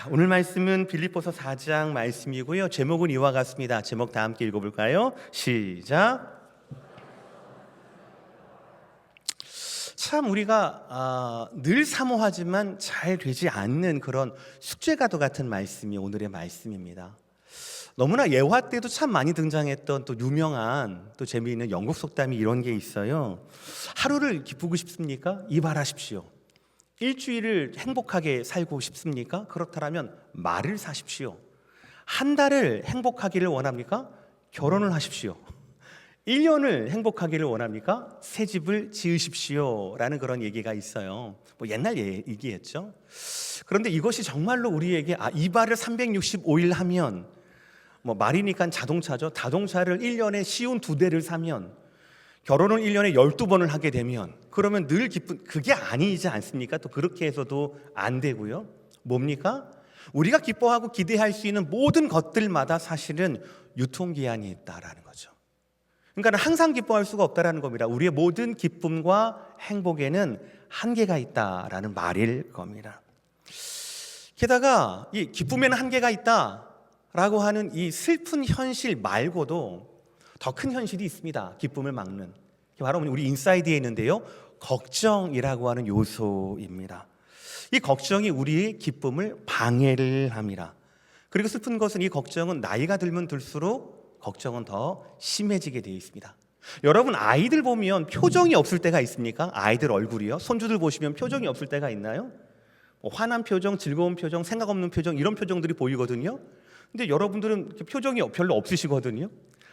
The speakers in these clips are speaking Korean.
오늘 말씀은 빌립보서 4장 말씀이고요. 제목은 이와 같습니다. 제목 다 함께 읽어볼까요? 시작. 참 우리가 늘 사모하지만 잘 되지 않는 그런 숙제과도 같은 말씀이 오늘의 말씀입니다. 너무나 예화 때도 참 많이 등장했던 또 유명한 또 재미있는 영국 속담이 이런 게 있어요. 하루를 기쁘고 싶습니까? 이발하십시오. 일주일을 행복하게 살고 싶습니까? 그렇다면 말을 사십시오. 한 달을 행복하기를 원합니까? 결혼을 하십시오. 1년을 행복하기를 원합니까? 새 집을 지으십시오 라는 그런 얘기가 있어요. 옛날 얘기였죠. 그런데 이것이 정말로 우리에게 이발을 365일 하면 말이니까 자동차죠. 자동차를 1년에 쉬운 2대를 사면 결혼을 1년에 12번을 하게 되면 그러면 늘 기쁜, 그게 아니지 않습니까? 또 그렇게 해서도 안 되고요. 뭡니까? 우리가 기뻐하고 기대할 수 있는 모든 것들마다 사실은 유통기한이 있다라는 거죠. 그러니까 항상 기뻐할 수가 없다라는 겁니다. 우리의 모든 기쁨과 행복에는 한계가 있다라는 말일 겁니다. 게다가 이 기쁨에는 한계가 있다라고 하는 이 슬픈 현실 말고도 더 큰 현실이 있습니다. 기쁨을 막는. 바로 우리 인사이드에 있는데요. 걱정이라고 하는 요소입니다. 이 걱정이 우리의 기쁨을 방해를 합니다. 그리고 슬픈 것은 이 걱정은 나이가 들면 들수록 걱정은 더 심해지게 되어 있습니다. 여러분 아이들 보면 표정이 없을 때가 있습니까? 아이들 얼굴이요. 손주들 보시면 표정이 없을 때가 있나요? 화난 표정, 즐거운 표정, 생각 없는 표정 이런 표정들이 보이거든요. 근데 여러분들은 표정이 별로 없으시거든요.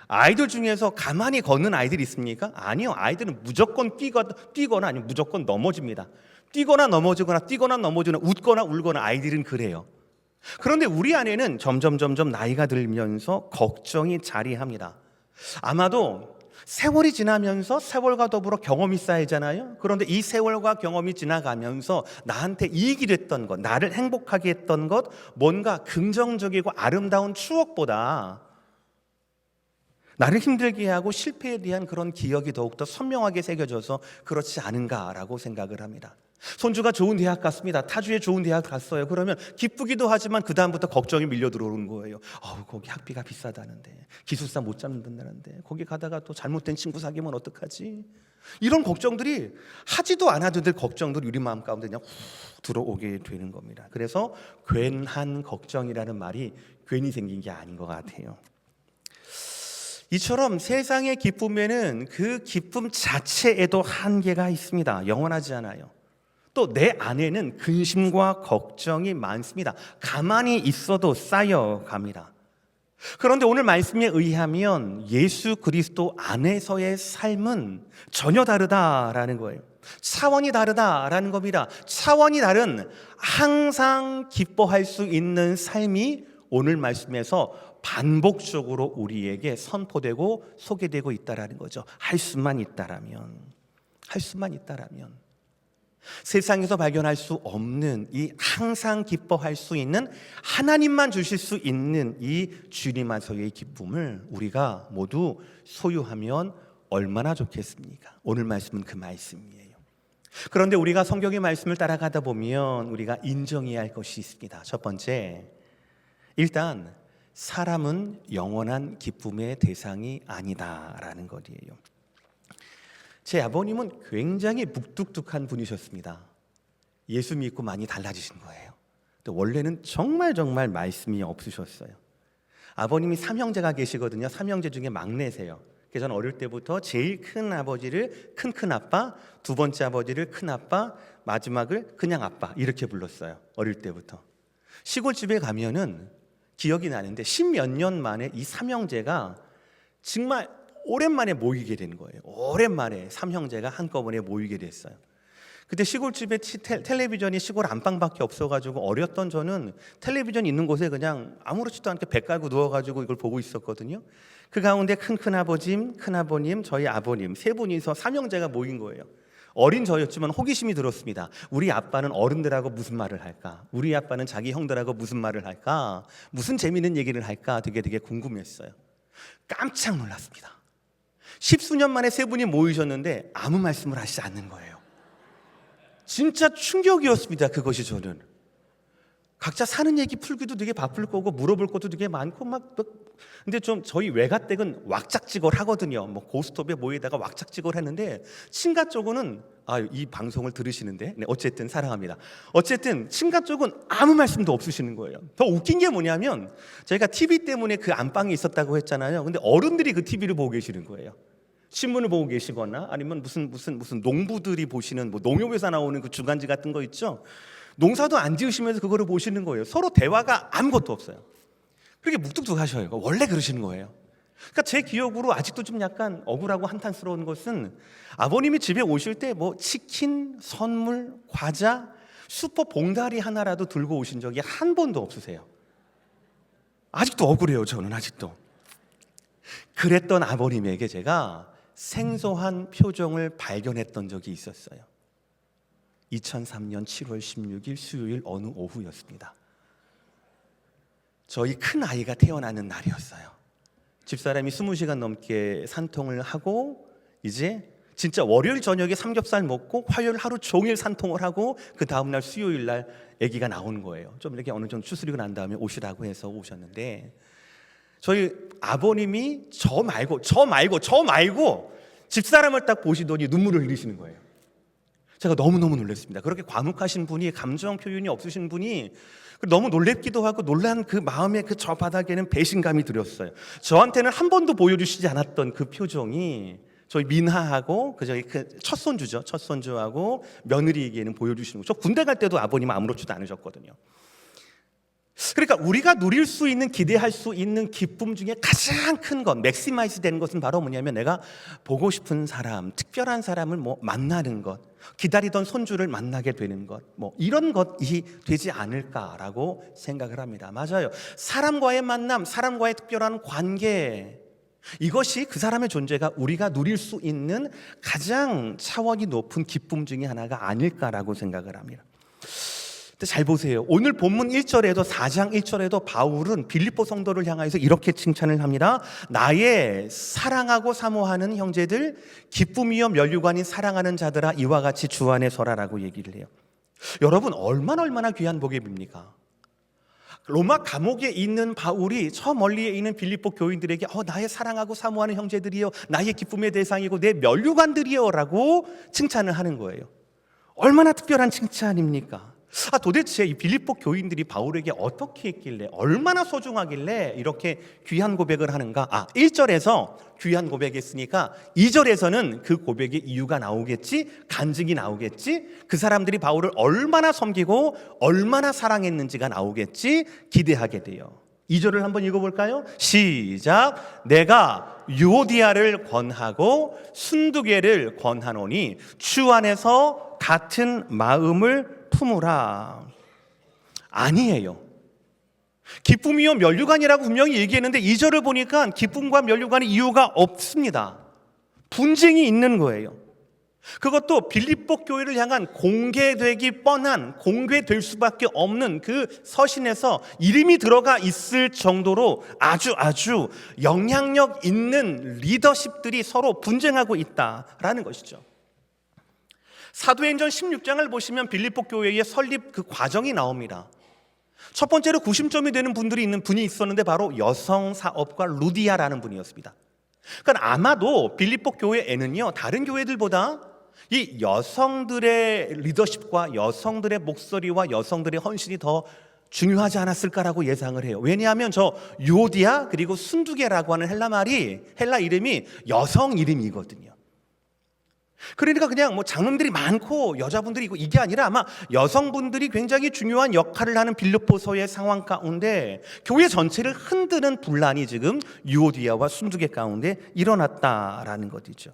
아이들 중에서 가만히 걷는 아이들이 있습니까? 아니요. 아이들은 무조건 뛰거나 아니면 무조건 넘어집니다. 뛰거나 넘어지거나 뛰거나 넘어지거나 웃거나 울거나 아이들은 그래요. 그런데 우리 안에는 점점 나이가 들면서 걱정이 자리합니다. 아마도 세월이 지나면서 세월과 더불어 경험이 쌓이잖아요. 그런데 이 세월과 경험이 지나가면서 나한테 이익이 됐던 것, 나를 행복하게 했던 것, 뭔가 긍정적이고 아름다운 추억보다 나를 힘들게 하고 실패에 대한 그런 기억이 더욱더 선명하게 새겨져서 그렇지 않은가라고 생각을 합니다. 손주가 좋은 대학 갔습니다. 타주에 좋은 대학 갔어요. 그러면 기쁘기도 하지만 그 다음부터 걱정이 밀려 들어오는 거예요. 거기 학비가 비싸다는데, 기숙사 못 잡는다는데, 거기 가다가 또 잘못된 친구 사귀면 어떡하지? 이런 걱정들이 하지도 않아도 될 걱정들이 우리 마음 가운데 그냥 훅 들어오게 되는 겁니다. 그래서 괜한 걱정이라는 말이 괜히 생긴 게 아닌 것 같아요. 이처럼 세상의 기쁨에는 그 기쁨 자체에도 한계가 있습니다. 영원하지 않아요. 또 내 안에는 근심과 걱정이 많습니다. 가만히 있어도 쌓여갑니다. 그런데 오늘 말씀에 의하면 예수 그리스도 안에서의 삶은 전혀 다르다라는 거예요. 차원이 다르다라는 겁니다. 차원이 다른 항상 기뻐할 수 있는 삶이 오늘 말씀에서 반복적으로 우리에게 선포되고 소개되고 있다라는 거죠. 할 수만 있다라면 세상에서 발견할 수 없는 이 항상 기뻐할 수 있는 하나님만 주실 수 있는 이 주님 안에서의 기쁨을 우리가 모두 소유하면 얼마나 좋겠습니까? 오늘 말씀은 그 말씀이에요. 그런데 우리가 성경의 말씀을 따라가다 보면 우리가 인정해야 할 것이 있습니다. 첫 번째, 일단 사람은 영원한 기쁨의 대상이 아니다라는 것이에요. 제 아버님은 굉장히 묵뚝뚝한 분이셨습니다. 예수 믿고 많이 달라지신 거예요. 원래는 정말 말씀이 없으셨어요. 아버님이 3형제가 계시거든요. 3형제 중에 막내세요. 그래서 저는 어릴 때부터 제일 큰 아버지를 큰 아빠, 두 번째 아버지를 큰 아빠, 마지막을 그냥 아빠 이렇게 불렀어요. 어릴 때부터. 시골집에 가면은 기억이 나는데 10몇 년 만에 이 3형제가 정말 오랜만에 모이게 된 거예요. 오랜만에 3형제가 한꺼번에 모이게 됐어요. 그때 시골집에 텔레비전이 시골 안방밖에 없어가지고 어렸던 저는 텔레비전 있는 곳에 그냥 아무렇지도 않게 배 깔고 누워가지고 이걸 보고 있었거든요. 그 가운데 큰아버님, 저희 아버님 세 분이서 3형제가 모인 거예요. 어린 저였지만 호기심이 들었습니다. 우리 아빠는 어른들하고 무슨 말을 할까? 우리 아빠는 자기 형들하고 무슨 말을 할까? 무슨 재미있는 얘기를 할까? 되게 궁금했어요. 깜짝 놀랐습니다. 10수년 만에 세 분이 모이셨는데 아무 말씀을 하시지 않는 거예요. 진짜 충격이었습니다. 그것이 저는. 각자 사는 얘기 풀기도 되게 바쁠 거고 물어볼 것도 되게 많고 근데 좀 저희 외가댁은 왁작지껄 하거든요. 뭐 고스톱에 뭐에다가 왁작지껄 했는데 친가 쪽은 이 방송을 들으시는데 어쨌든 사랑합니다. 어쨌든 친가 쪽은 아무 말씀도 없으시는 거예요. 더 웃긴 게 뭐냐면 저희가 TV 때문에 그 안방에 있었다고 했잖아요. 근데 어른들이 그 TV를 보고 계시는 거예요. 신문을 보고 계시거나 아니면 무슨 농부들이 보시는 뭐 농협에서 나오는 그 주간지 같은 거 있죠. 농사도 안 지으시면서 그거를 보시는 거예요. 서로 대화가 아무것도 없어요. 그렇게 묵뚝뚝하셔요. 원래 그러시는 거예요. 그러니까 제 기억으로 아직도 좀 약간 억울하고 한탄스러운 것은 아버님이 집에 오실 때 뭐 치킨, 선물, 과자, 슈퍼 봉다리 하나라도 들고 오신 적이 한 번도 없으세요. 아직도 억울해요. 저는 아직도. 그랬던 아버님에게 제가 생소한 표정을 발견했던 적이 있었어요. 2003년 7월 16일 수요일 어느 오후였습니다. 저희 큰 아이가 태어나는 날이었어요. 집사람이 20시간 넘게 산통을 하고 이제 진짜 월요일 저녁에 삼겹살 먹고 화요일 하루 종일 산통을 하고 그 다음날 수요일 날 아기가 나오는 거예요. 좀 이렇게 어느 정도 추스리고 난 다음에 오시라고 해서 오셨는데 저희 아버님이 저 말고 집사람을 딱 보시더니 눈물을 흘리시는 거예요. 제가 너무너무 놀랐습니다. 그렇게 과묵하신 분이, 감정 표현이 없으신 분이 너무 놀랍기도 하고 놀란 그 마음의 그 저 바닥에는 배신감이 들었어요. 저한테는 한 번도 보여주시지 않았던 그 표정이 저희 민하하고 저희 그 첫 손주하고 며느리에게는 보여주시는 거죠. 저 군대 갈 때도 아버님은 아무렇지도 않으셨거든요. 그러니까 우리가 누릴 수 있는, 기대할 수 있는 기쁨 중에 가장 큰 것, 맥시마이즈 되는 것은 바로 뭐냐면 내가 보고 싶은 사람, 특별한 사람을 만나는 것, 기다리던 손주를 만나게 되는 것, 이런 것이 되지 않을까라고 생각을 합니다. 맞아요. 사람과의 만남, 사람과의 특별한 관계, 이것이 그 사람의 존재가 우리가 누릴 수 있는 가장 차원이 높은 기쁨 중에 하나가 아닐까라고 생각을 합니다. 잘 보세요. 오늘 본문 1절에도 4장 1절에도 바울은 빌립보 성도를 향하여서 이렇게 칭찬을 합니다. 나의 사랑하고 사모하는 형제들, 기쁨이요 면류관인 사랑하는 자들아 이와 같이 주 안에 서라라고 얘기를 해요. 여러분 얼마나 귀한 복입니까? 로마 감옥에 있는 바울이 저 멀리에 있는 빌립보 교인들에게 나의 사랑하고 사모하는 형제들이요, 나의 기쁨의 대상이고 내 면류관들이요 라고 칭찬을 하는 거예요. 얼마나 특별한 칭찬입니까? 도대체 이 빌립보 교인들이 바울에게 어떻게 했길래, 얼마나 소중하길래 이렇게 귀한 고백을 하는가? 1절에서 귀한 고백했으니까 2절에서는 그 고백의 이유가 나오겠지, 간증이 나오겠지, 그 사람들이 바울을 얼마나 섬기고 얼마나 사랑했는지가 나오겠지 기대하게 돼요. 2절을 한번 읽어볼까요? 시작. 내가 유오디아를 권하고 순두개를 권하노니 주 안에서 같은 마음을 품으라. 아니에요. 기쁨이요 면류관이라고 분명히 얘기했는데 2절을 보니까 기쁨과 면류관의 이유가 없습니다. 분쟁이 있는 거예요. 그것도 빌립보 교회를 향한 공개되기 뻔한, 공개될 수밖에 없는 그 서신에서 이름이 들어가 있을 정도로 아주 영향력 있는 리더십들이 서로 분쟁하고 있다라는 것이죠. 사도행전 16장을 보시면 빌립보 교회의 설립 그 과정이 나옵니다. 첫 번째로 구심점이 되는 분이 있었는데 바로 여성 사업가 루디아라는 분이었습니다. 그러니까 아마도 빌립보 교회에는요, 다른 교회들보다 이 여성들의 리더십과 여성들의 목소리와 여성들의 헌신이 더 중요하지 않았을까라고 예상을 해요. 왜냐하면 저 유오디아 그리고 순두개라고 하는 헬라 이름이 여성 이름이거든요. 그러니까 그냥 장로님들이 많고 여자분들이 있고 이게 아니라 아마 여성분들이 굉장히 중요한 역할을 하는 빌립보서의 상황 가운데 교회 전체를 흔드는 분란이 지금 유오디아와 순두개 가운데 일어났다라는 것이죠.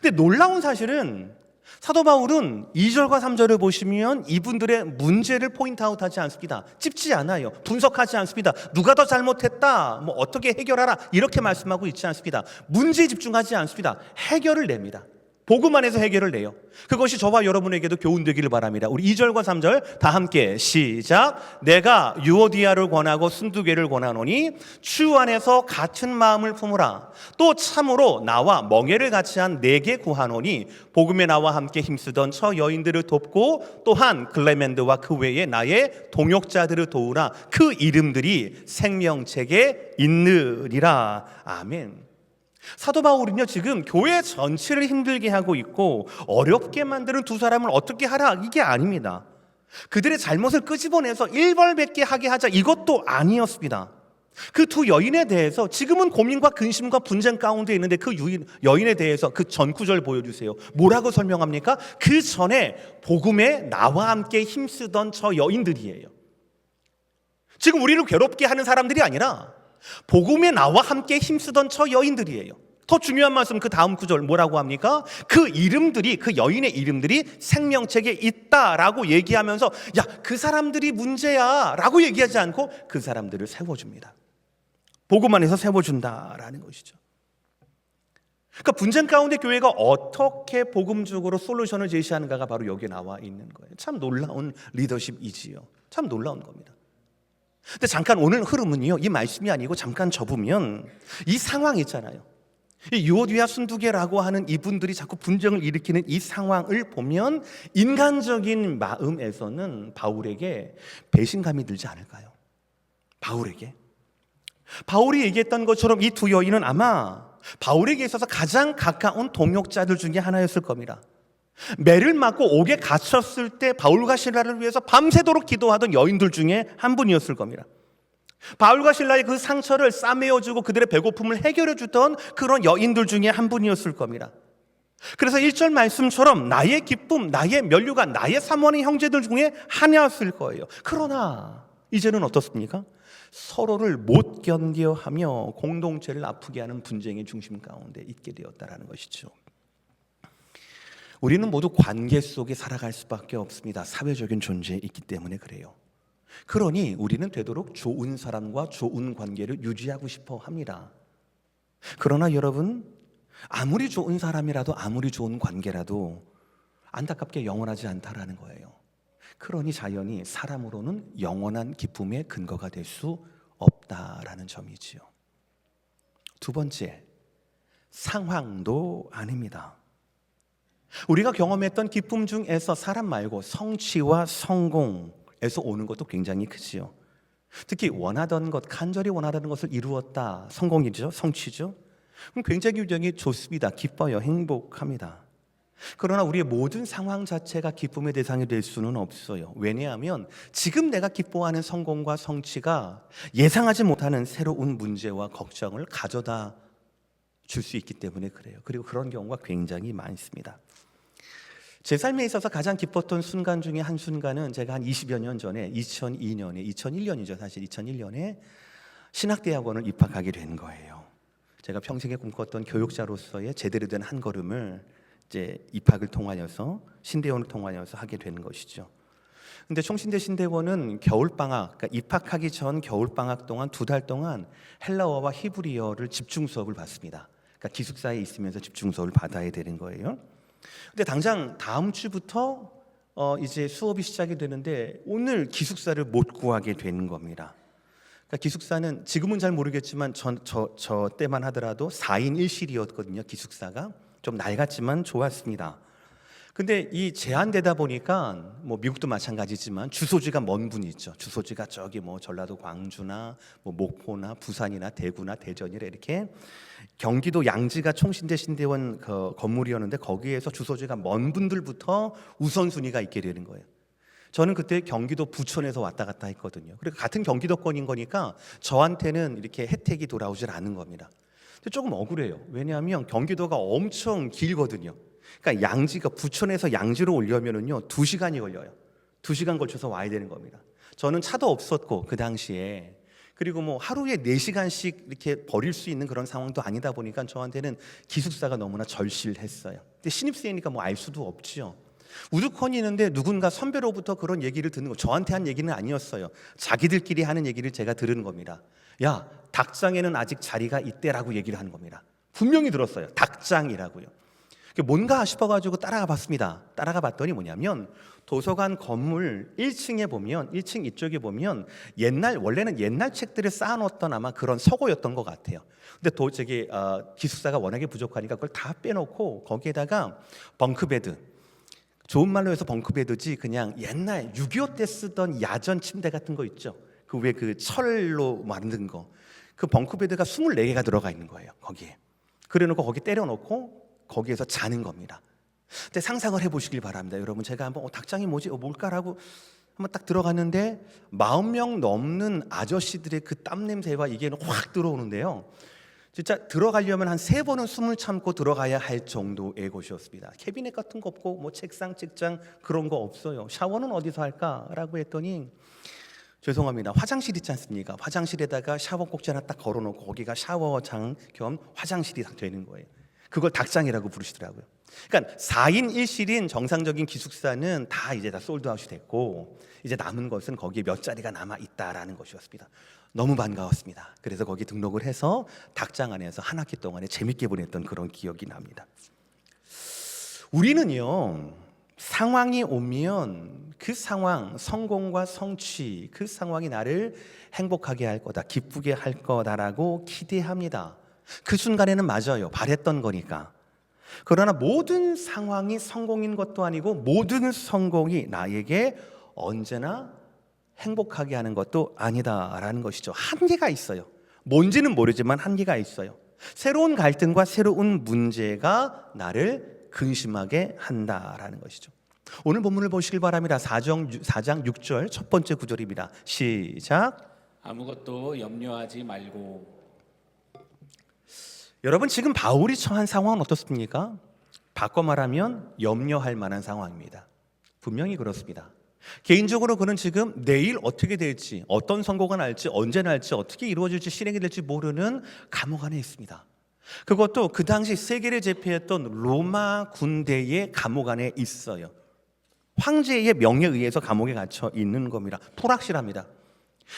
근데 놀라운 사실은 사도 바울은 2절과 3절을 보시면 이분들의 문제를 포인트아웃하지 않습니다. 찝지 않아요. 분석하지 않습니다. 누가 더 잘못했다, 어떻게 해결하라 이렇게 말씀하고 있지 않습니다. 문제에 집중하지 않습니다. 해결을 냅니다. 복음 안에서 해결을 내요. 그것이 저와 여러분에게도 교훈 되기를 바랍니다. 우리 2절과 3절 다 함께 시작. 내가 유오디아를 권하고 순두개를 권하노니 주 안에서 같은 마음을 품으라. 또 참으로 나와 멍에를 같이 한 내게 구하노니 복음에 나와 함께 힘쓰던 저 여인들을 돕고 또한 클레멘드와 그 외에 나의 동역자들을 도우라. 그 이름들이 생명책에 있느니라. 아멘. 사도 바울은요, 지금 교회 전체를 힘들게 하고 있고 어렵게 만드는 두 사람을 어떻게 하라, 이게 아닙니다. 그들의 잘못을 끄집어내서 일벌백계 하게 하자, 이것도 아니었습니다. 그 두 여인에 대해서 지금은 고민과 근심과 분쟁 가운데 있는데 그 여인에 대해서 그 전 구절 보여주세요. 뭐라고 설명합니까? 그 전에 복음에 나와 함께 힘쓰던 저 여인들이에요. 지금 우리를 괴롭게 하는 사람들이 아니라 복음에 나와 함께 힘쓰던 저 여인들이에요. 더 중요한 말씀, 그 다음 구절 뭐라고 합니까? 그 이름들이, 그 여인의 이름들이 생명책에 있다라고 얘기하면서 야, 그 사람들이 문제야 라고 얘기하지 않고 그 사람들을 세워줍니다. 복음 안에서 세워준다라는 것이죠. 그러니까 분쟁 가운데 교회가 어떻게 복음적으로 솔루션을 제시하는가가 바로 여기에 나와 있는 거예요. 참 놀라운 리더십이지요. 참 놀라운 겁니다. 근데 잠깐 오늘 흐름은요, 이 말씀이 아니고 잠깐 접으면 이 상황 있잖아요. 이 유오디아 순두개라고 하는 이분들이 자꾸 분쟁을 일으키는 이 상황을 보면 인간적인 마음에서는 바울에게 배신감이 들지 않을까요? 바울이 얘기했던 것처럼 이 두 여인은 아마 바울에게 있어서 가장 가까운 동역자들 중에 하나였을 겁니다. 매를 맞고 옥에 갇혔을 때 바울과 실라를 위해서 밤새도록 기도하던 여인들 중에 한 분이었을 겁니다. 바울과 실라의 그 상처를 싸매어주고 그들의 배고픔을 해결해주던 그런 여인들 중에 한 분이었을 겁니다. 그래서 1절 말씀처럼 나의 기쁨, 나의 면류가, 나의 사모하는 형제들 중에 하나였을 거예요. 그러나 이제는 어떻습니까? 서로를 못 견뎌하며 공동체를 아프게 하는 분쟁의 중심 가운데 있게 되었다는 것이죠. 우리는 모두 관계 속에 살아갈 수밖에 없습니다. 사회적인 존재에 있기 때문에 그래요. 그러니 우리는 되도록 좋은 사람과 좋은 관계를 유지하고 싶어 합니다. 그러나 여러분, 아무리 좋은 사람이라도 아무리 좋은 관계라도 안타깝게 영원하지 않다라는 거예요. 그러니 자연히 사람으로는 영원한 기쁨의 근거가 될 수 없다라는 점이지요. 두 번째, 상황도 아닙니다. 우리가 경험했던 기쁨 중에서 사람 말고 성취와 성공에서 오는 것도 굉장히 크지요. 특히 원하던 것, 간절히 원하던 것을 이루었다, 성공이죠, 성취죠. 그럼 굉장히 좋습니다. 기뻐요, 행복합니다. 그러나 우리의 모든 상황 자체가 기쁨의 대상이 될 수는 없어요. 왜냐하면 지금 내가 기뻐하는 성공과 성취가 예상하지 못하는 새로운 문제와 걱정을 가져다 줄 수 있기 때문에 그래요. 그리고 그런 경우가 굉장히 많습니다. 제 삶에 있어서 가장 기뻤던 순간 중에 한 순간은 제가 한 20여 년 전에 2001년이죠. 사실 2001년에 신학대학원을 입학하게 된 거예요. 제가 평생에 꿈꿨던 교육자로서의 제대로 된 한 걸음을 이제 입학을 통하여서 신대원을 통하여서 하게 되는 것이죠. 근데 총신대 신대원은 겨울방학, 그러니까 입학하기 전 겨울방학 동안 2달 동안 헬라어와 히브리어를 집중 수업을 받습니다. 그러니까 기숙사에 있으면서 집중 수업을 받아야 되는 거예요. 근데 당장 다음 주부터 이제 수업이 시작이 되는데 오늘 기숙사를 못 구하게 되는 겁니다. 그러니까 기숙사는 지금은 잘 모르겠지만 저 때만 하더라도 4인 1실이었거든요. 기숙사가 좀 낡았지만 좋았습니다. 근데 이 제한되다 보니까 뭐 미국도 마찬가지지만 주소지가 먼 분이 있죠. 주소지가 저기 뭐 전라도 광주나 뭐 목포나 부산이나 대구나 대전이라 이렇게 경기도 양지가 총신대 신대원 그 건물이었는데 거기에서 주소지가 먼 분들부터 우선순위가 있게 되는 거예요. 저는 그때 경기도 부천에서 왔다 갔다 했거든요. 그리고 같은 경기도권인 거니까 저한테는 이렇게 혜택이 돌아오질 않은 겁니다. 근데 조금 억울해요. 왜냐하면 경기도가 엄청 길거든요. 그러니까 양지가 부천에서 양지로 오려면은요 2시간이 걸려요. 2시간 걸쳐서 와야 되는 겁니다. 저는 차도 없었고 그 당시에 그리고 뭐 하루에 4시간씩 이렇게 버릴 수 있는 그런 상황도 아니다 보니까 저한테는 기숙사가 너무나 절실했어요. 근데 신입생이니까 뭐 알 수도 없죠. 우두커니 있는데 누군가 선배로부터 그런 얘기를 듣는 거, 저한테 한 얘기는 아니었어요. 자기들끼리 하는 얘기를 제가 들은 겁니다. 야, 닭장에는 아직 자리가 있대라고 얘기를 하는 겁니다. 분명히 들었어요. 닭장이라고요. 뭔가 싶어가지고 따라가 봤습니다. 따라가 봤더니 뭐냐면 도서관 건물 1층에 보면 1층 이쪽에 보면 원래는 옛날 책들을 쌓아놓았던 아마 그런 서고였던 것 같아요. 근데 기숙사가 워낙에 부족하니까 그걸 다 빼놓고 거기에다가 벙크베드, 좋은 말로 해서 벙크베드지 그냥 옛날 6.25 때 쓰던 야전 침대 같은 거 있죠. 그 왜 그 철로 만든 거, 그 벙크베드가 24개가 들어가 있는 거예요. 거기에 그래놓고 거기 때려놓고 거기에서 자는 겁니다. 근데 상상을 해보시길 바랍니다. 여러분, 제가 한번 닭장이 뭘까라고 한번 딱 들어갔는데 40명 넘는 아저씨들의 그 땀 냄새와 이게 확 들어오는데요. 진짜 들어가려면 한 3번은 숨을 참고 들어가야 할 정도의 곳이었습니다. 캐비넷 같은 거 없고 뭐 책상, 책장 그런 거 없어요. 샤워는 어디서 할까라고 했더니 죄송합니다. 화장실 있지 않습니까? 화장실에다가 샤워 꼭지 하나 딱 걸어놓고 거기가 샤워장 겸 화장실이 딱 되는 거예요. 그걸 닭장이라고 부르시더라고요. 그러니까 4인 1실인 정상적인 기숙사는 다 이제 다 솔드아웃이 됐고 이제 남은 것은 거기에 몇 자리가 남아 있다라는 것이었습니다. 너무 반가웠습니다. 그래서 거기 등록을 해서 닭장 안에서 한 학기 동안에 재밌게 보냈던 그런 기억이 납니다. 우리는요, 상황이 오면 그 상황, 성공과 성취, 그 상황이 나를 행복하게 할 거다, 기쁘게 할 거다라고 기대합니다. 그 순간에는 맞아요. 바랬던 거니까. 그러나 모든 상황이 성공인 것도 아니고 모든 성공이 나에게 언제나 행복하게 하는 것도 아니다라는 것이죠. 한계가 있어요. 뭔지는 모르지만 한계가 있어요. 새로운 갈등과 새로운 문제가 나를 근심하게 한다라는 것이죠. 오늘 본문을 보시길 바랍니다. 4장 6절 첫 번째 구절입니다. 시작. 아무것도 염려하지 말고. 여러분, 지금 바울이 처한 상황은 어떻습니까? 바꿔 말하면 염려할 만한 상황입니다. 분명히 그렇습니다. 개인적으로 그는 지금 내일 어떻게 될지, 어떤 선고가 날지, 언제 날지, 어떻게 이루어질지, 실행이 될지 모르는 감옥 안에 있습니다. 그것도 그 당시 세계를 제패했던 로마 군대의 감옥 안에 있어요. 황제의 명에 의해서 감옥에 갇혀 있는 겁니다. 불확실합니다.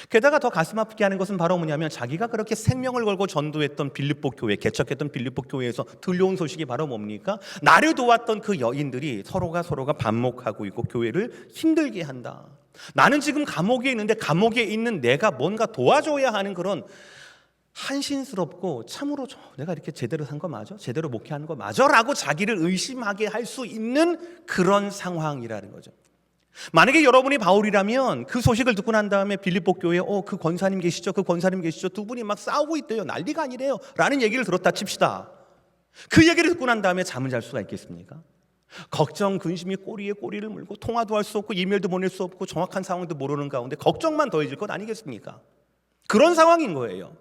게다가 더 가슴 아프게 하는 것은 바로 뭐냐면 자기가 그렇게 생명을 걸고 전도했던 빌립보 교회, 개척했던 빌립보 교회에서 들려온 소식이 바로 뭡니까? 나를 도왔던 그 여인들이 서로가 반목하고 있고 교회를 힘들게 한다. 나는 지금 감옥에 있는데 감옥에 있는 내가 뭔가 도와줘야 하는 그런 한신스럽고 참으로 내가 이렇게 제대로 산 거 맞아? 제대로 목회하는 거 맞아? 라고 자기를 의심하게 할 수 있는 그런 상황이라는 거죠. 만약에 여러분이 바울이라면 그 소식을 듣고 난 다음에 빌립보 교회에 그 권사님 계시죠? 그 권사님 계시죠? 두 분이 막 싸우고 있대요. 난리가 아니래요. 라는 얘기를 들었다 칩시다. 그 얘기를 듣고 난 다음에 잠을 잘 수가 있겠습니까? 걱정, 근심이 꼬리에 꼬리를 물고 통화도 할 수 없고 이메일도 보낼 수 없고 정확한 상황도 모르는 가운데 걱정만 더해질 것 아니겠습니까? 그런 상황인 거예요.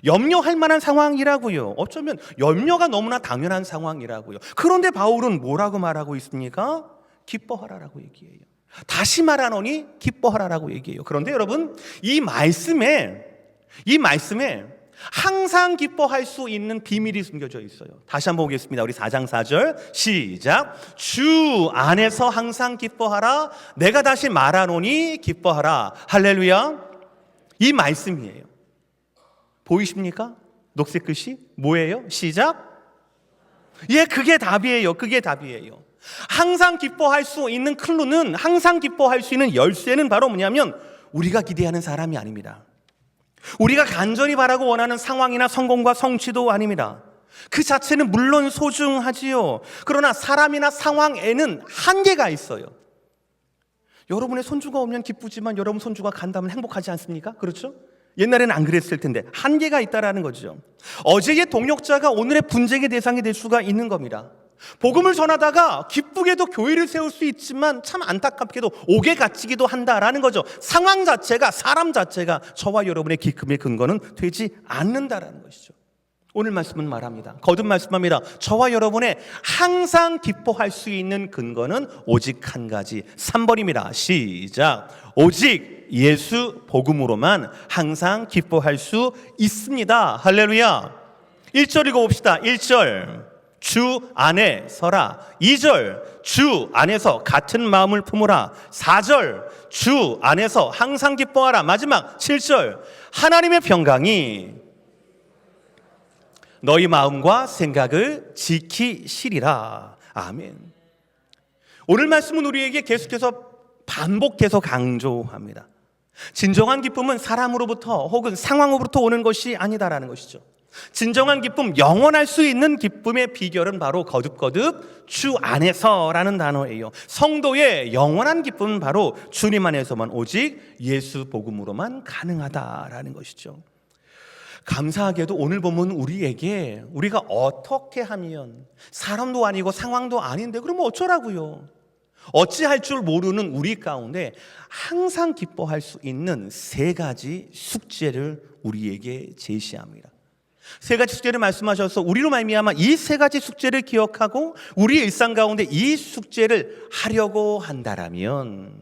염려할 만한 상황이라고요. 어쩌면 염려가 너무나 당연한 상황이라고요. 그런데 바울은 뭐라고 말하고 있습니까? 기뻐하라라고 얘기해요. 다시 말하노니 기뻐하라라고 얘기해요. 그런데 여러분, 이 말씀에 항상 기뻐할 수 있는 비밀이 숨겨져 있어요. 다시 한번 보겠습니다. 우리 4장 4절 시작. 주 안에서 항상 기뻐하라. 내가 다시 말하노니 기뻐하라. 할렐루야. 이 말씀이에요. 보이십니까? 녹색 글씨 뭐예요? 시작. 예, 그게 답이에요. 그게 답이에요. 항상 기뻐할 수 있는 클루는, 항상 기뻐할 수 있는 열쇠는 바로 뭐냐면 우리가 기대하는 사람이 아닙니다. 우리가 간절히 바라고 원하는 상황이나 성공과 성취도 아닙니다. 그 자체는 물론 소중하지요. 그러나 사람이나 상황에는 한계가 있어요. 여러분의 손주가 오면 기쁘지만 여러분 손주가 간다면 행복하지 않습니까? 그렇죠? 옛날에는 안 그랬을 텐데 한계가 있다라는 거죠. 어제의 동역자가 오늘의 분쟁의 대상이 될 수가 있는 겁니다. 복음을 전하다가 기쁘게도 교회를 세울 수 있지만 참 안타깝게도 옥에 갇히기도 한다라는 거죠. 상황 자체가, 사람 자체가 저와 여러분의 기쁨의 근거는 되지 않는다라는 것이죠. 오늘 말씀은 말합니다. 거듭 말씀합니다. 저와 여러분의 항상 기뻐할 수 있는 근거는 오직 한 가지. 3번입니다. 시작. 오직 예수 복음으로만 항상 기뻐할 수 있습니다. 할렐루야. 1절 읽어봅시다. 1절. 주 안에 서라. 2절. 주 안에서 같은 마음을 품으라. 4절. 주 안에서 항상 기뻐하라. 마지막 7절. 하나님의 평강이 너희 마음과 생각을 지키시리라. 아멘. 오늘 말씀은 우리에게 계속해서 반복해서 강조합니다. 진정한 기쁨은 사람으로부터 혹은 상황으로부터 오는 것이 아니다라는 것이죠. 진정한 기쁨, 영원할 수 있는 기쁨의 비결은 바로 거듭거듭 주 안에서라는 단어예요. 성도의 영원한 기쁨은 바로 주님 안에서만, 오직 예수 복음으로만 가능하다라는 것이죠. 감사하게도 오늘 보면 우리에게 우리가 어떻게 하면, 사람도 아니고 상황도 아닌데 그러면 어쩌라고요? 어찌할 줄 모르는 우리 가운데 항상 기뻐할 수 있는 세 가지 숙제를 우리에게 제시합니다. 세 가지 숙제를 말씀하셔서 우리로 말미암아 이 세 가지 숙제를 기억하고 우리의 일상 가운데 이 숙제를 하려고 한다라면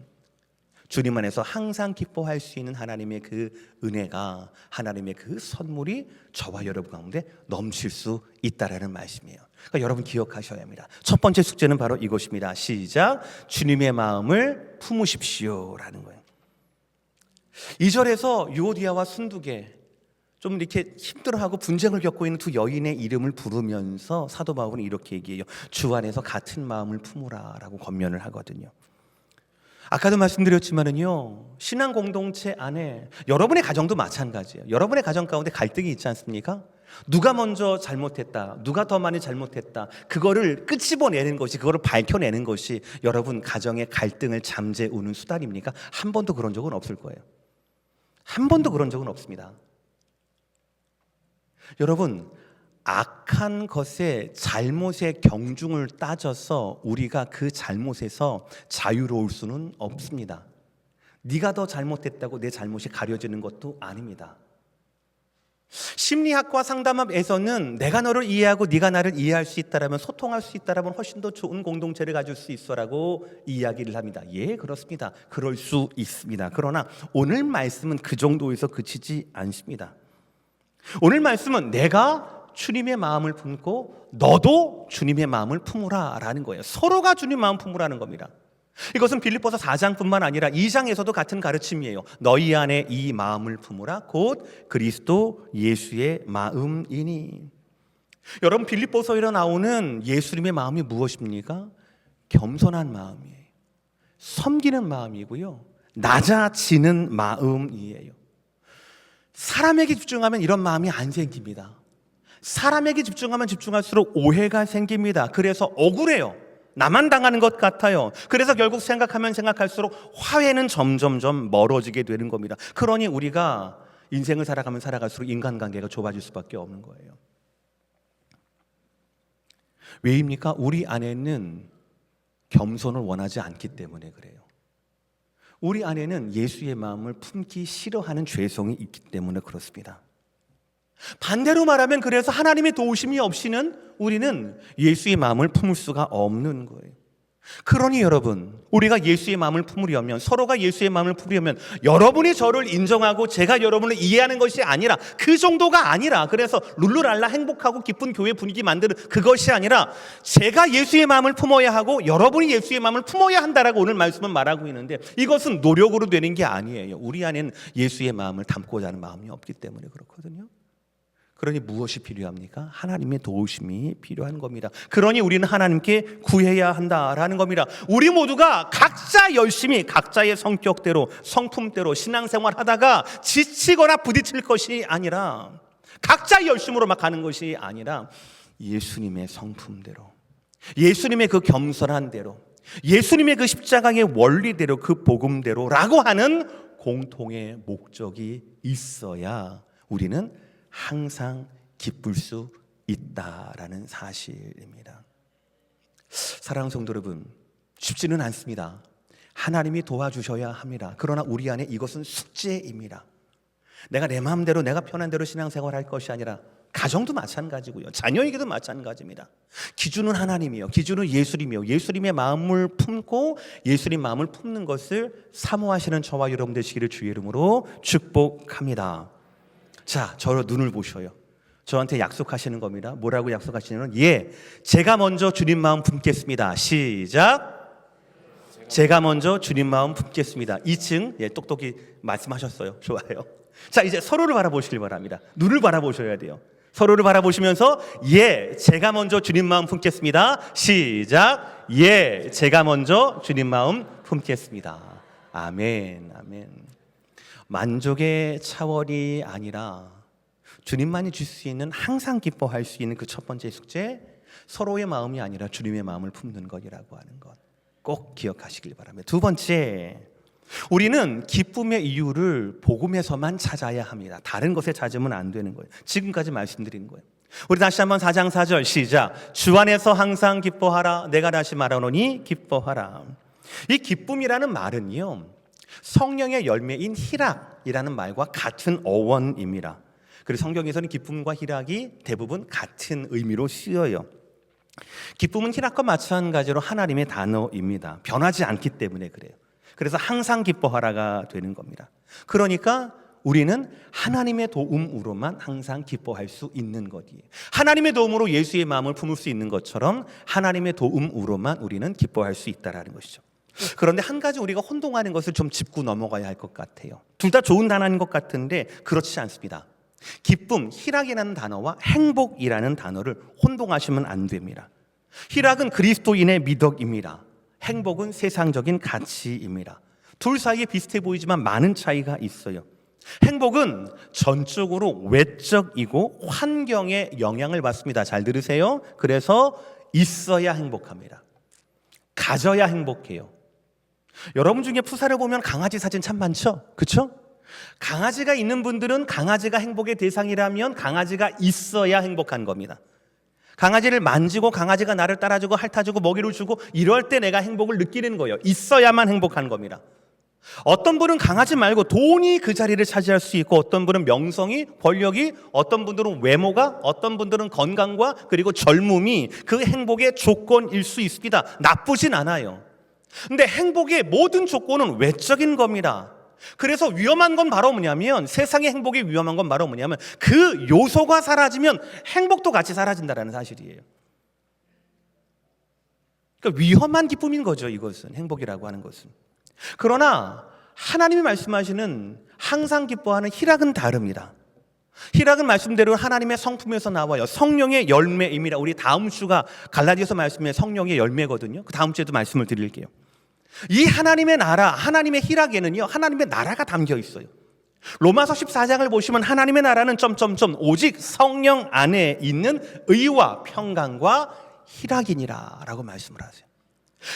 주님 안에서 항상 기뻐할 수 있는 하나님의 그 은혜가, 하나님의 그 선물이 저와 여러분 가운데 넘칠 수 있다라는 말씀이에요. 그러니까 여러분 기억하셔야 합니다. 첫 번째 숙제는 바로 이것입니다. 시작. 주님의 마음을 품으십시오라는 거예요. 2절에서 유오디아와 순두계, 좀 이렇게 힘들어하고 분쟁을 겪고 있는 두 여인의 이름을 부르면서 사도 바울은 이렇게 얘기해요. 주 안에서 같은 마음을 품으라라고 권면을 하거든요. 아까도 말씀드렸지만은요, 신앙 공동체 안에 여러분의 가정도 마찬가지예요. 여러분의 가정 가운데 갈등이 있지 않습니까? 누가 먼저 잘못했다, 누가 더 많이 잘못했다, 그거를 끄집어내는 것이, 그거를 밝혀내는 것이 여러분 가정의 갈등을 잠재우는 수단입니까? 한 번도 그런 적은 없을 거예요. 한 번도 그런 적은 없습니다. 여러분, 악한 것의 잘못의 경중을 따져서 우리가 그 잘못에서 자유로울 수는 없습니다. 네가 더 잘못했다고 내 잘못이 가려지는 것도 아닙니다. 심리학과 상담업에서는 내가 너를 이해하고 네가 나를 이해할 수 있다라면, 소통할 수 있다라면 훨씬 더 좋은 공동체를 가질 수 있어라고 이야기를 합니다. 예, 그렇습니다. 그럴 수 있습니다. 그러나 오늘 말씀은 그 정도에서 그치지 않습니다. 오늘 말씀은 내가 주님의 마음을 품고 너도 주님의 마음을 품으라 라는 거예요. 서로가 주님 마음 품으라는 겁니다. 이것은 빌립보서 4장뿐만 아니라 2장에서도 같은 가르침이에요. 너희 안에 이 마음을 품으라, 곧 그리스도 예수의 마음이니. 여러분, 빌립보서에 나오는 예수님의 마음이 무엇입니까? 겸손한 마음이에요. 섬기는 마음이고요, 낮아지는 마음이에요. 사람에게 집중하면 이런 마음이 안 생깁니다. 사람에게 집중하면 집중할수록 오해가 생깁니다. 그래서 억울해요. 나만 당하는 것 같아요. 그래서 결국 생각하면 생각할수록 화해는 점점점 멀어지게 되는 겁니다. 그러니 우리가 인생을 살아가면 살아갈수록 인간관계가 좁아질 수밖에 없는 거예요. 왜입니까? 우리 안에는 겸손을 원하지 않기 때문에 그래요. 우리 안에는 예수의 마음을 품기 싫어하는 죄성이 있기 때문에 그렇습니다. 반대로 말하면 그래서 하나님의 도우심이 없이는 우리는 예수의 마음을 품을 수가 없는 거예요. 그러니 여러분, 우리가 예수의 마음을 품으려면, 서로가 예수의 마음을 품으려면 여러분이 저를 인정하고 제가 여러분을 이해하는 것이 아니라, 그 정도가 아니라, 그래서 룰루랄라 행복하고 기쁜 교회 분위기 만드는 그것이 아니라 제가 예수의 마음을 품어야 하고 여러분이 예수의 마음을 품어야 한다라고 오늘 말씀은 말하고 있는데, 이것은 노력으로 되는 게 아니에요. 우리 안에는 예수의 마음을 담고자 하는 마음이 없기 때문에 그렇거든요. 그러니 무엇이 필요합니까? 하나님의 도우심이 필요한 겁니다. 그러니 우리는 하나님께 구해야 한다라는 겁니다. 우리 모두가 각자 열심히 각자의 성격대로, 성품대로 신앙생활 하다가 지치거나 부딪힐 것이 아니라, 각자의 열심으로 막 가는 것이 아니라 예수님의 성품대로, 예수님의 그 겸손한 대로, 예수님의 그 십자가의 원리대로, 그 복음대로라고 하는 공통의 목적이 있어야 우리는 항상 기쁠 수 있다라는 사실입니다. 사랑하는 성도 여러분, 쉽지는 않습니다. 하나님이 도와주셔야 합니다. 그러나 우리 안에 이것은 숙제입니다. 내가 내 마음대로, 내가 편한 대로 신앙생활 할 것이 아니라, 가정도 마찬가지고요, 자녀에게도 마찬가지입니다. 기준은 하나님이요, 기준은 예수님이요, 예수님의 마음을 품고 예수님 마음을 품는 것을 사모하시는 저와 여러분 되시기를 주의 이름으로 축복합니다. 자, 저로 눈을 보셔요. 저한테 약속하시는 겁니다. 뭐라고 약속하시냐면, 예, 제가 먼저 주님 마음 품겠습니다. 시작. 제가 먼저 주님 마음 품겠습니다. 2층, 예, 똑똑히 말씀하셨어요. 좋아요. 자, 이제 서로를 바라보시길 바랍니다. 눈을 바라보셔야 돼요. 서로를 바라보시면서 예, 제가 먼저 주님 마음 품겠습니다. 시작. 예, 제가 먼저 주님 마음 품겠습니다. 아멘, 아멘. 만족의 차원이 아니라 주님만이 줄 수 있는, 항상 기뻐할 수 있는 그 첫 번째 숙제, 서로의 마음이 아니라 주님의 마음을 품는 것이라고 하는 것 꼭 기억하시길 바랍니다. 두 번째, 우리는 기쁨의 이유를 복음에서만 찾아야 합니다. 다른 것에 찾으면 안 되는 거예요. 지금까지 말씀드린 거예요. 우리 다시 한번 4장 4절 시작. 주 안에서 항상 기뻐하라. 내가 다시 말하노니 기뻐하라. 이 기쁨이라는 말은요, 성령의 열매인 희락이라는 말과 같은 어원입니다. 그리고 성경에서는 기쁨과 희락이 대부분 같은 의미로 쓰여요. 기쁨은 희락과 마찬가지로 하나님의 단어입니다. 변하지 않기 때문에 그래요. 그래서 항상 기뻐하라가 되는 겁니다. 그러니까 우리는 하나님의 도움으로만 항상 기뻐할 수 있는 것이에요. 하나님의 도움으로 예수의 마음을 품을 수 있는 것처럼 하나님의 도움으로만 우리는 기뻐할 수 있다는 것이죠. 그런데 한 가지 우리가 혼동하는 것을 좀 짚고 넘어가야 할 것 같아요. 둘 다 좋은 단어인 것 같은데 그렇지 않습니다. 기쁨, 희락이라는 단어와 행복이라는 단어를 혼동하시면 안 됩니다. 희락은 그리스도인의 미덕입니다. 행복은 세상적인 가치입니다. 둘 사이에 비슷해 보이지만 많은 차이가 있어요. 행복은 전적으로 외적이고 환경에 영향을 받습니다. 잘 들으세요. 그래서 있어야 행복합니다. 가져야 행복해요. 여러분 중에 푸사를 보면 강아지 사진 참 많죠? 그렇죠? 강아지가 있는 분들은 강아지가 행복의 대상이라면 강아지가 있어야 행복한 겁니다. 강아지를 만지고 강아지가 나를 따라주고 핥아주고 먹이를 주고 이럴 때 내가 행복을 느끼는 거예요. 있어야만 행복한 겁니다. 어떤 분은 강아지 말고 돈이 그 자리를 차지할 수 있고, 어떤 분은 명성이, 권력이, 어떤 분들은 외모가, 어떤 분들은 건강과 그리고 젊음이 그 행복의 조건일 수 있습니다. 나쁘진 않아요. 근데 행복의 모든 조건은 외적인 겁니다. 그래서 위험한 건 바로 뭐냐면, 세상의 행복이 위험한 건 바로 뭐냐면 그 요소가 사라지면 행복도 같이 사라진다는 사실이에요. 그러니까 위험한 기쁨인 거죠. 이것은, 행복이라고 하는 것은. 그러나 하나님이 말씀하시는 항상 기뻐하는 희락은 다릅니다. 희락은 말씀대로 하나님의 성품에서 나와요. 성령의 열매입니다. 우리 다음 주가 갈라디아서 말씀의 성령의 열매거든요. 그 다음 주에도 말씀을 드릴게요. 이 하나님의 나라, 하나님의 희락에는요, 하나님의 나라가 담겨 있어요. 로마서 14장을 보시면 하나님의 나라는 오직 성령 안에 있는 의와 평강과 희락이니라 라고 말씀을 하세요.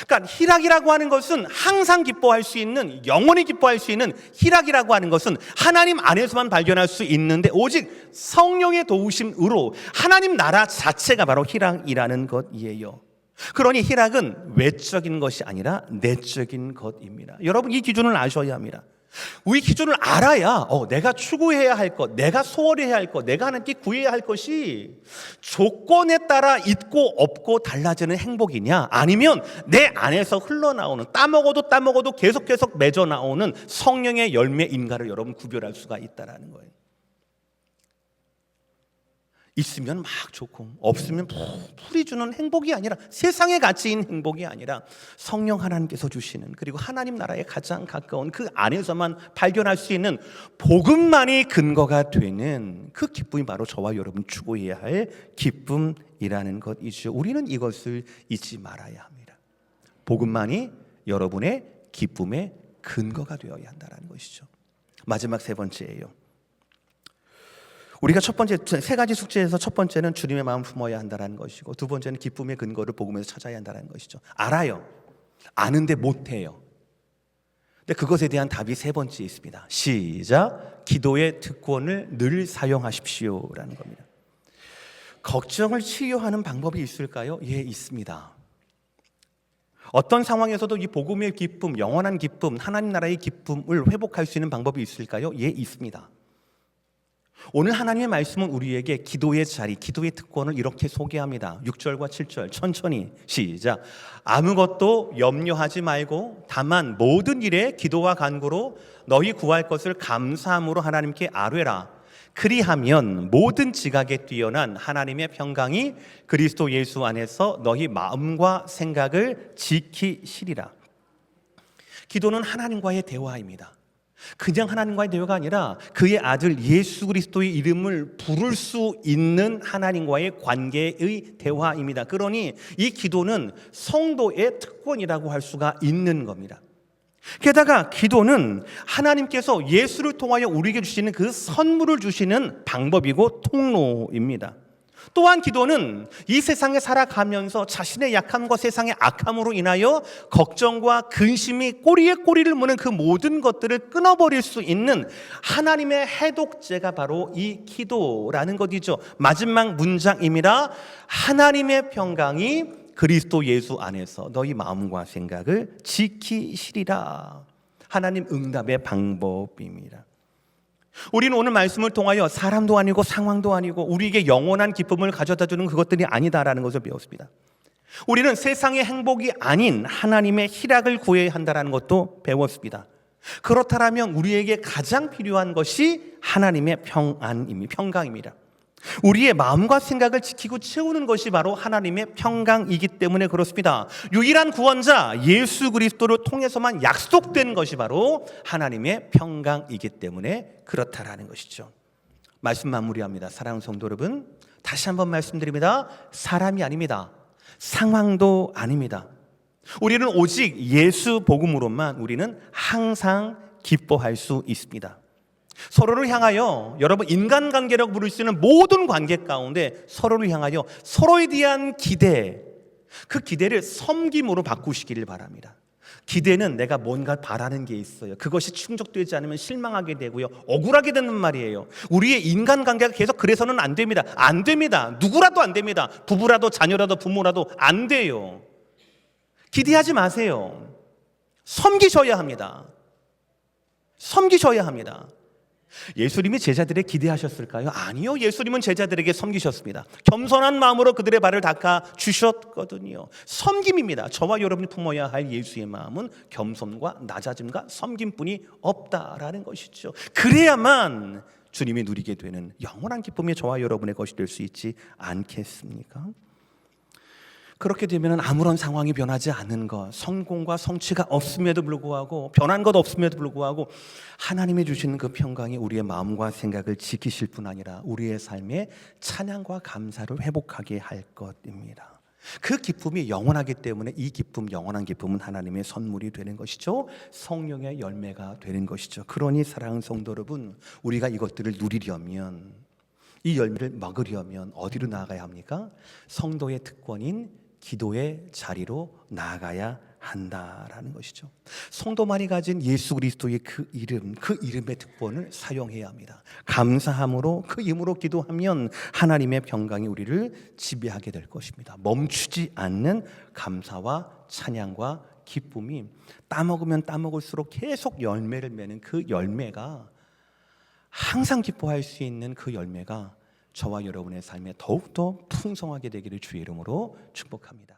그러니까 희락이라고 하는 것은 항상 기뻐할 수 있는, 영원히 기뻐할 수 있는 희락이라고 하는 것은 하나님 안에서만 발견할 수 있는데, 오직 성령의 도우심으로 하나님 나라 자체가 바로 희락이라는 것이에요. 그러니 희락은 외적인 것이 아니라 내적인 것입니다. 여러분, 이 기준을 아셔야 합니다. 이 기준을 알아야 내가 추구해야 할 것, 내가 소원히 해야 할 것, 내가 하나님께 구해야 할 것이 조건에 따라 있고 없고 달라지는 행복이냐, 아니면 내 안에서 흘러나오는, 따먹어도 계속 맺어 나오는 성령의 열매인가를 여러분 구별할 수가 있다는 거예요. 있으면 막 좋고 없으면 풀이 주는 행복이 아니라, 세상의 가치인 행복이 아니라 성령 하나님께서 주시는, 그리고 하나님 나라에 가장 가까운 그 안에서만 발견할 수 있는 복음만이 근거가 되는 그 기쁨이 바로 저와 여러분 추구해야 할 기쁨이라는 것이죠. 우리는 이것을 잊지 말아야 합니다. 복음만이 여러분의 기쁨의 근거가 되어야 한다는 것이죠. 마지막 세 번째예요. 우리가 첫 번째, 세 가지 숙제에서 첫 번째는 주님의 마음 품어야 한다는 것이고, 두 번째는 기쁨의 근거를 복음에서 찾아야 한다는 것이죠. 알아요. 아는데 못해요. 근데 그것에 대한 답이 세 번째 있습니다. 시작. 기도의 특권을 늘 사용하십시오라는 겁니다. 걱정을 치유하는 방법이 있을까요? 예, 있습니다. 어떤 상황에서도 이 복음의 기쁨, 영원한 기쁨, 하나님 나라의 기쁨을 회복할 수 있는 방법이 있을까요? 예, 있습니다. 오늘 하나님의 말씀은 우리에게 기도의 자리, 기도의 특권을 이렇게 소개합니다. 6절과 7절 천천히 시작. 아무것도 염려하지 말고 다만 모든 일에 기도와 간구로 너희 구할 것을 감사함으로 하나님께 아뢰라. 그리하면 모든 지각에 뛰어난 하나님의 평강이 그리스도 예수 안에서 너희 마음과 생각을 지키시리라. 기도는 하나님과의 대화입니다. 그냥 하나님과의 대화가 아니라 그의 아들 예수 그리스도의 이름을 부를 수 있는 하나님과의 관계의 대화입니다. 그러니 이 기도는 성도의 특권이라고 할 수가 있는 겁니다. 게다가 기도는 하나님께서 예수를 통하여 우리에게 주시는 그 선물을 주시는 방법이고 통로입니다. 또한 기도는 이 세상에 살아가면서 자신의 약함과 세상의 악함으로 인하여 걱정과 근심이 꼬리에 꼬리를 무는 그 모든 것들을 끊어버릴 수 있는 하나님의 해독제가 바로 이 기도라는 것이죠. 마지막 문장입니다. 하나님의 평강이 그리스도 예수 안에서 너희 마음과 생각을 지키시리라. 하나님 응답의 방법입니다. 우리는 오늘 말씀을 통하여 사람도 아니고 상황도 아니고 우리에게 영원한 기쁨을 가져다주는 그것들이 아니다라는 것을 배웠습니다. 우리는 세상의 행복이 아닌 하나님의 희락을 구해야 한다는 것도 배웠습니다. 그렇다면 우리에게 가장 필요한 것이 하나님의 평강입니다. 우리의 마음과 생각을 지키고 채우는 것이 바로 하나님의 평강이기 때문에 그렇습니다. 유일한 구원자 예수 그리스도를 통해서만 약속된 것이 바로 하나님의 평강이기 때문에 그렇다라는 것이죠. 말씀 마무리합니다. 사랑하는 성도 여러분, 다시 한번 말씀드립니다. 사람이 아닙니다. 상황도 아닙니다. 우리는 오직 예수 복음으로만 우리는 항상 기뻐할 수 있습니다. 서로를 향하여 여러분 인간관계라고 부를 수 있는 모든 관계 가운데 서로를 향하여 서로에 대한 기대, 그 기대를 섬김으로 바꾸시기를 바랍니다. 기대는 내가 뭔가 바라는 게 있어요. 그것이 충족되지 않으면 실망하게 되고요, 억울하게 되는 말이에요. 우리의 인간관계가 계속 그래서는 안 됩니다. 안 됩니다. 누구라도 안 됩니다. 부부라도 자녀라도 부모라도 안 돼요. 기대하지 마세요. 섬기셔야 합니다. 섬기셔야 합니다. 예수님이 제자들에 기대하셨을까요? 아니요. 예수님은 제자들에게 섬기셨습니다. 겸손한 마음으로 그들의 발을 닦아 주셨거든요. 섬김입니다. 저와 여러분이 품어야 할 예수의 마음은 겸손과 낮아짐과 섬김뿐이 없다라는 것이죠. 그래야만 주님이 누리게 되는 영원한 기쁨이 저와 여러분의 것이 될 수 있지 않겠습니까? 그렇게 되면 아무런 상황이 변하지 않는 것, 성공과 성취가 없음에도 불구하고, 변한 것 없음에도 불구하고 하나님이 주시는 그 평강이 우리의 마음과 생각을 지키실 뿐 아니라 우리의 삶에 찬양과 감사를 회복하게 할 것입니다. 그 기쁨이 영원하기 때문에 이 기쁨, 영원한 기쁨은 하나님의 선물이 되는 것이죠. 성령의 열매가 되는 것이죠. 그러니 사랑하는 성도 여러분, 우리가 이것들을 누리려면, 이 열매를 먹으려면 어디로 나아가야 합니까? 성도의 특권인 기도의 자리로 나아가야 한다라는 것이죠. 성도만이 가진 예수 그리스도의 그 이름, 그 이름의 특권을 사용해야 합니다. 감사함으로 그 이름으로 기도하면 하나님의 평강이 우리를 지배하게 될 것입니다. 멈추지 않는 감사와 찬양과 기쁨이 따먹으면 따먹을수록 계속 열매를 맺는 그 열매가, 항상 기뻐할 수 있는 그 열매가 저와 여러분의 삶에 더욱더 풍성하게 되기를 주의 이름으로 축복합니다.